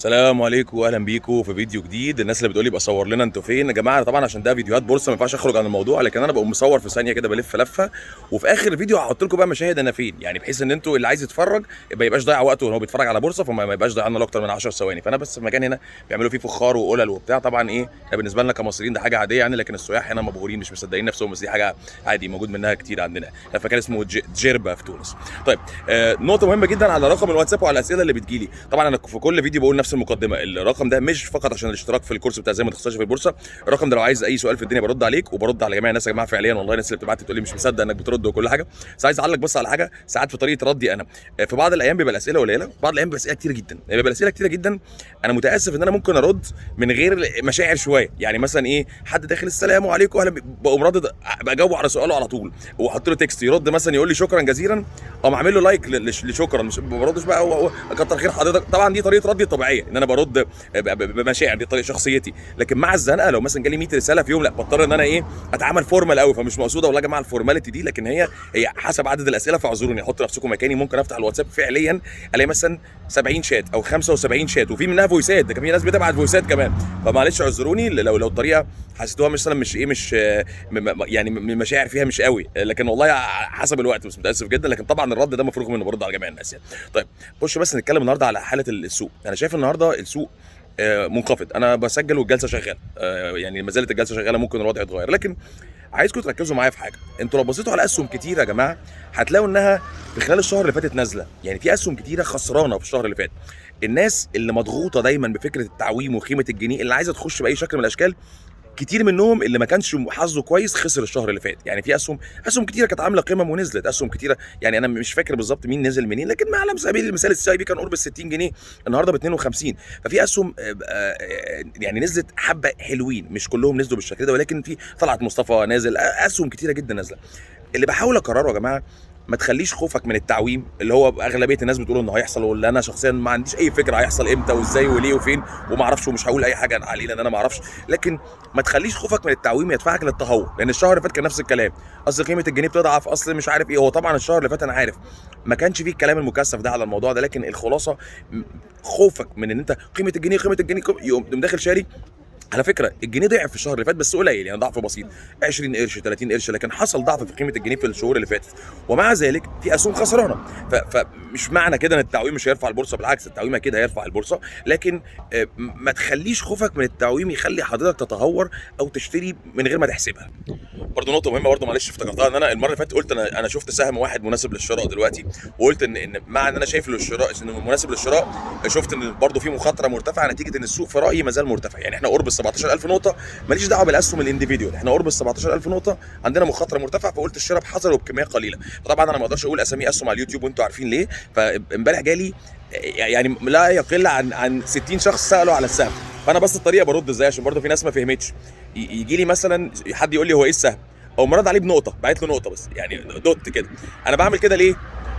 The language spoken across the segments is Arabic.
السلام عليكم واهلا بيكم في فيديو جديد. الناس اللي بتقول لي بصور لنا انتوا فين يا جماعه، طبعا عشان ده فيديوهات بورصه ما ينفعش اخرج عن الموضوع، لكن انا بقوم مصور في ثانيه كده، بلف لفه وفي اخر الفيديو هحط لكم بقى مشاهد انا فين، يعني بحيث ان انتوا اللي عايز يتفرج ما يبقاش ضايع وقته وهو بيتفرج على بورصه، فما يبقاش ضايع لنا اكتر من 10 ثواني. فانا بس في مكان هنا بيعملوا فيه فخار وقلل وبتاع، طبعا ايه بالنسبه لنا كمصريين ده حاجه عاديه يعني، لكن السياح هنا مبهورين مش مصدقين نفسهم، بس دي حاجه عادي موجود منها كتير عندنا. فكان اسمه جيربا في تونس. طيب نقطه مهمه جدا على رقم الواتساب وعلى الاسئله اللي بتجيلي. طبعا انا في كل فيديو بقول نفس المقدمه، الرقم ده مش فقط عشان الاشتراك في الكورس بتاع ازاي ما تخسرش في البورصه، الرقم ده لو عايز اي سؤال في الدنيا برد عليك وبرد على جميع الناس يا جماعه فعليا، والله الناس اللي بتبعت تقول لي مش مصدق انك بترد وكل حاجه. بس عايز اعلق بس على حاجه، ساعات في طريقه ردي انا في بعض الايام بيبقى الاسئله قليله، بعض الايام بيبقى اسئله كتير جدا، يعني بيبقى الاسئله كتيره جدا انا متاسف ان انا ممكن ارد من غير مشاعر شويه، يعني مثلا ايه حد داخل السلام عليكم اهلا بقوم ردد بجاوب على سؤاله على طول واحط له تكست يرد مثلا يقول لي شكرا جزيلا، اقوم عامل له لايك لشكرا، مش ما بردش بقى كتر خير حضرتك. طبعا دي طريقه ردي الطبيعيه ان انا برد بمشاعر، دي طريقه شخصيتي. لكن مع الزنقه لو مثلا جالي 100 رساله في يوم، لا بضطر ان انا ايه اتعامل فورمال قوي، فمش مقصوده والله يا جماعه الفورماليتي دي، لكن هي حسب عدد الاسئله، فاعذروني حطوا نفسكم مكاني. ممكن افتح الواتساب فعليا الاقي مثلا 70 شات او 75 شات وفي منها فويسات، ده كان في ناس بتبعت فويسات كمان، فمعلش اعذروني لو الطريقه حسيتوها مثلا مش ايه مش يعني المشاعر فيها مش قوي، لكن والله حسب الوقت، بس متاسف جدا، لكن طبعا الرد ده مفروغ منه، برد على جميع الناس يعني. طيب خش بس نتكلم النهارده على حاله السوق. انا شايف النهارده السوق منخفض، انا بسجل والجلسه شغاله، يعني ما زالت الجلسه شغاله، ممكن الوضع يتغير، لكن عايزكم تركزوا معايا في حاجه. انتوا لو بصيتوا على اسهم كتيره يا جماعه هتلاقوا انها في خلال الشهر اللي فاتت نازله، يعني في اسهم كتيره خسرانه في الشهر اللي فات. الناس اللي مضغوطه دايما بفكره التعويم وقيمه الجنيه، اللي عايزه تخش باي شكل من الاشكال، كتير منهم اللي ما كانش حظه كويس خسر الشهر اللي فات. يعني في اسهم كتيره كانت عامله قمم ونزلت، اسهم كتيره يعني انا مش فاكر بالظبط مين نزل منين، لكن ما على سبيل المثال السي بي كان قرب ال 60 جنيه، النهارده ب 52. ففي اسهم يعني نزلت حبه حلوين، مش كلهم نزلوا بالشكل ده، ولكن في طلعت مصطفى نازل، اسهم كتيره جدا نازله. اللي بحاول اكرره يا جماعه، ما تخليش خوفك من التعويم اللي هو اغلبيه الناس بتقول انه هيحصل، واللي انا شخصيا ما عنديش اي فكره هيحصل امتى وازاي وليه وفين وما اعرفش، ومش هقول اي حاجه عليه لان انا ما اعرفش، لكن ما تخليش خوفك من التعويم يدفعك للتهور، لان الشهر اللي فات كان نفس الكلام، اصل قيمه الجنيه بتضعف، اصل مش عارف ايه. هو طبعا الشهر اللي فات انا عارف ما كانش فيه الكلام المكثف ده على الموضوع ده، لكن الخلاصه خوفك من ان انت قيمه الجنيه يقوم داخل شاري. على فكره الجنيه ضعف في الشهر اللي فات بس قليل، يعني ضعف بسيط 20 قرش 30 قرش، لكن حصل ضعف في قيمه الجنيه في الشهور اللي فاتت، ومع ذلك في اسهم خسرانه. فمش معنى كده ان التعويم مش هيرفع البورصه، بالعكس التعويم اكيد هيرفع البورصه، لكن ما تخليش خوفك من التعويم يخلي حضرتك تتهور او تشتري من غير ما تحسبها. برضه نقطه مهمه برضه معلش افتكرتها، ان انا المره اللي فاتت قلت انا شفت سهم واحد مناسب للشراء دلوقتي، وقلت ان مع ان انا شايف للشراء انه مناسب للشراء، شفت ان برضه في مخاطره مرتفعه نتيجه ان السوق في رايي ما زال مرتفع، يعني احنا قرب ال 17000 نقطه، ماليش دعوه بالاسهم الانديفيديوال، احنا قرب ال 17000 نقطه عندنا مخاطره مرتفعه، فقلت الشراء بحذر وبكميه قليله. طبعا انا ما اقدرش اقول اسامي اسهم على اليوتيوب وانتم عارفين ليه، فامبارح جالي يعني لا يقل عن 60 شخص سالوا على السهم، فانا بس الطريقه برد ازاي عشان برضه في ناس ما فهمتش. يجي لي مثلا حد يقول لي هو ايه السهم، او مراد عليه بنقطه، بعت له نقطه بس يعني دوت كده. انا بعمل كده ليه؟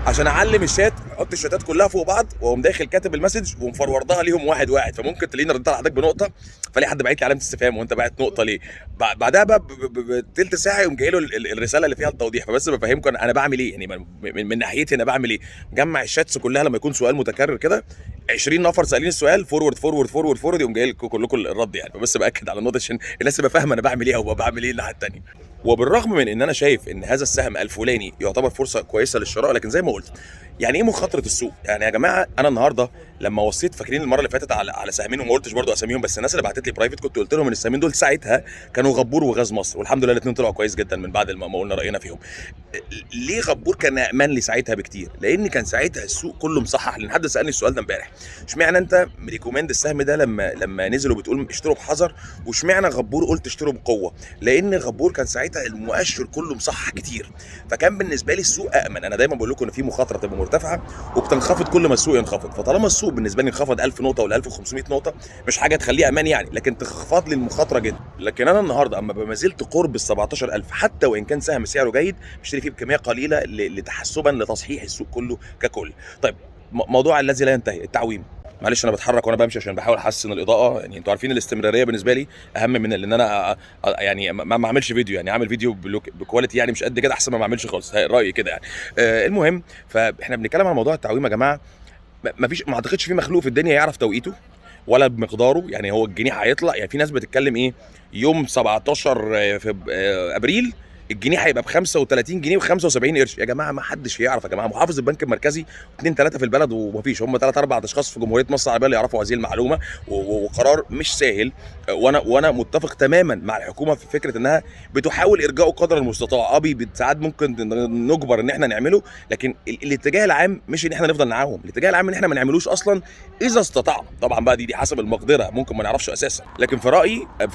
عشان اعلم الشات، احط الشاتات كلها فوق بعض واقوم داخل كاتب المسج ومفروردها ليهم واحد واحد، فممكن تلاقيني رديت على حضرتك بنقطه، فلاقي حد باعت لي علامه استفهام وانت باعت نقطه ليه؟ بعدها بقى بتلت ساعه يقوم جاي له الرساله اللي فيها التوضيح، فبس بفهمكم انا بعمل ايه، يعني من ناحيتي انا بعمل ايه. مجمع الشاتس كلها لما يكون سؤال متكرر كده 20 نفر سالين السؤال، فورورد فورورد فورورد فورورد، يقوم جاي لكم كلكم الرد يعني، فبس باكد على النقطه عشان الناس تبقى فاهمه انا بعمل ايه او بعمل ايه الناحيه الثانيه. وبالرغم من ان انا شايف ان هذا السهم الفلاني يعتبر فرصه كويسه للشراء، لكن زي ما قلت يعني ايه مخاطره السوق؟ يعني يا جماعه انا النهارده لما وصيت، فاكرين المره اللي فاتت على سهمين وما قلتش برضو اساميهم، بس الناس اللي بعتت لي برايفت كنت قلت لهم ان السهمين دول ساعتها كانوا غبور وغاز مصر، والحمد لله الاثنين طلعوا كويس جدا من بعد ما قلنا راينا فيهم. ليه غبور كان امان لي ساعتها بكتير؟ لان كان ساعتها السوق كله مصحح، لان حد سالني السؤال ده امبارح، اشمعنى انت ريكومند السهم ده لما نزل وبتقول اشتروا بحذر، واشمعنى غبور قلت اشتروا بقوه؟ لان غبور كان ساعتها المؤشر كله مصحح كتير، فكان بالنسبه لي السوق امن. انا دايما بقول لكم ان في مخاطره تبقى مرتفعه وبتنخفض كل ما السوق ينخفض، فطالما السوق بالنسبه لي انخفض 1000 نقطه ولا 1500 نقطه مش حاجه تخليه امان يعني، لكن تخفض لي المخاطره جدا. لكن انا النهارده اما ما زلت قرب ال 17000 حتى وان كان سهم سعره جيد بشتري فيه بكميه قليله لتحسبا لتصحيح السوق كله ككل. طيب موضوع الذي لا ينتهي، التعويم. معلش انا بتحرك وانا بمشي عشان بحاول احسن الاضاءه، يعني انتوا عارفين الاستمراريه بالنسبه لي اهم من ان انا يعني ما اعملش فيديو، يعني اعمل فيديو بكواليتي يعني مش قد كده احسن ما اعملش خالص، رايي كده يعني. المهم فاحنا بنتكلم عن موضوع التعويم يا جماعه، ما اعتقدش في مخلوق في الدنيا يعرف توقيته، ولا بمقداره. يعني هو الجنيه هيطلع، يعني في ناس بتتكلم ايه يوم 17 في ابريل الجنيه هيبقى ب 35 جنيه و75 قرش. يا جماعه ما حدش يعرف يا جماعه، محافظ البنك المركزي اثنين ثلاثه في البلد ومفيش، هم ثلاث اربع اشخاص في جمهوريه مصر العربيه اللي يعرفوا هذه المعلومه، وقرار مش سهل. وانا متفق تماما مع الحكومه في فكره انها بتحاول ارجاؤه قدر المستطاع. ساعات ممكن نجبر ان احنا نعمله، لكن الاتجاه العام مش ان احنا نفضل نعاهم، الاتجاه العام ان احنا ما نعملوش اصلا اذا استطعنا. طبعا بقى دي حسب المقدره، ممكن ما نعرفش اساسا، لكن في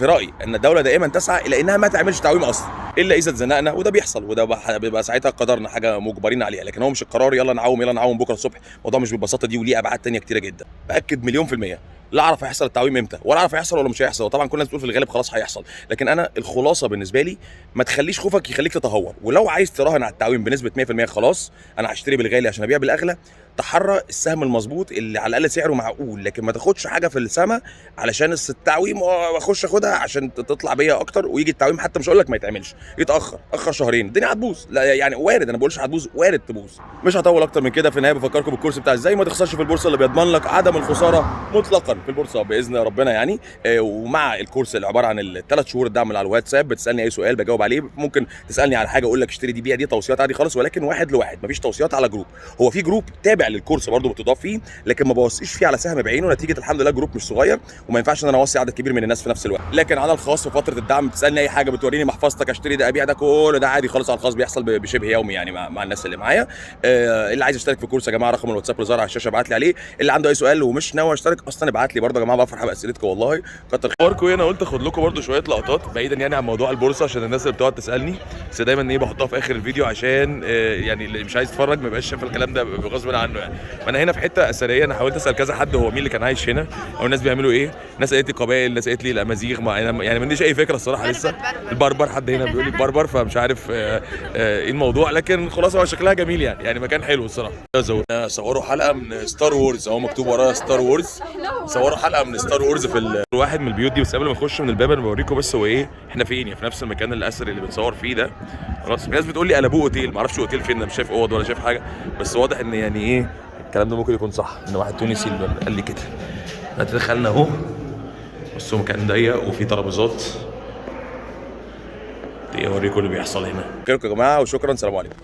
رايي ان الدوله دائما تسعى الى انها ما تعملش تعويم اصلا الا اذا اتزنقنا، وده بيحصل، وده بيبقى ساعتها قدرنا حاجه مجبرين عليها. لكن هو مش القرار يلا نعوم بكره الصبح. الموضوع مش بالبساطه دي، وليه ابعاد تانية كتيره جدا. باكد مليون في الميه لا اعرف هيحصل التعويم امتى، ولا اعرف هيحصل ولا مش هيحصل. وطبعا كل الناس بتقول في الغالب خلاص هيحصل، لكن انا الخلاصه بالنسبه لي ما تخليش خوفك يخليك تتهور. ولو عايز تراهن على التعويم بنسبه 100% خلاص انا هشتري بالغالي عشان ابيع بالاغلى. تحرى السهم المظبوط اللي على الاقل سعره معقول، لكن ما تاخدش حاجه في السما علشان التعويم واخش اخدها عشان تطلع بيا اكتر، ويجي التعويم حتى مش هقول لك ما يتعملش، اخر شهرين الدنيا هتبوظ. لا يعني وارد، انا ما بقولش هتبوظ، وارد تبوظ. مش هطول اكتر من كده. في النهايه بفكركم بالكورس بتاع ازاي ما تخسرش في البورصه، اللي بيضمن لك عدم الخساره مطلقا في البورصه باذن ربنا يعني. ومع الكورس اللي عباره عن الثلاث شهور الدعم اللي على الواتساب، بتسالني اي سؤال بجاوب عليه. ممكن تسالني على حاجه اقول لك اشتري دي بيع دي، توصيات عادي خالص، ولكن واحد لواحد، مفيش توصيات على جروب. هو في جروب تابع للكورس برضه بتضاف فيه، لكن ما بوصيش فيه على سهم بعينه، نتيجه الحمد لله جروب مش صغير وما ينفعش ان انا اوصي عدد كبير من الناس في نفس الوقت. لكن على الخاص في فتره الدعم بتسالني اي حاجه، بتوريني محفظتك اشتري ده ابيع ده، كل ده عادي خالص على الخاص، بيحصل بشبه يومي يعني مع الناس اللي معايا. اللي عايز يشترك في الكورس يا جماعه رقم الواتساب اللي ظاهر على الشاشه ابعت لي عليه. اللي عنده اي سؤال ومش ناوي يشترك اصلا ابعت لي برضه يا جماعه، بفرح باسئلتكم والله، كتر خيركم. هنا قلت اخد لكم برضه شويه لقطات بعيدا يعني عن موضوع البورصه، عشان الناس اللي بتقعد تسالني، بس دايما ايه بحطها في اخر الفيديو عشان يعني اللي مش عايز يتفرج ما يبقاش شايف الكلام ده غصب عنه يعني. فانا هنا في حته اثريه، انا حاولت اسال كذا حد هو مين اللي كان عايش هنا او الناس بيعملوا ايه. ناس قالت لي قبائل، ناس قالت لي الامازيغ، يعني ما عنديش اي فكره الصراحه لسه. البربر، حد هنا بيقول لي بربر، فمش عارف ايه الموضوع، لكن خلاص هو شكلها جميل يعني مكان حلو الصراحه. صوروا حلقه من ستار وورز، اهو مكتوب وراها ستار وورز. صوروا حلقه من ستار وورز في واحد من البيوت دي. بس قبل ما نخش من الباب انا بوريكم بس هو ايه احنا فين، يعني في نفس المكان الاثري اللي بنصور فيه ده. خلاص في ناس بتقول لي قلبوه اوتيل، ما اعرفش اوتيل فين، انا مش شايف اوض ولا شايف حاجه، بس واضح ان يعني ايه الكلام ده ممكن يكون صح، ان واحد تونسي اللي قال لي كده. دخلنا اهو، بصوا مكان ضيق وفي ترابيزات. اوريكم اللي بيحصل هنا. شكرا يا جماعه، وشكرا، سلام عليكم.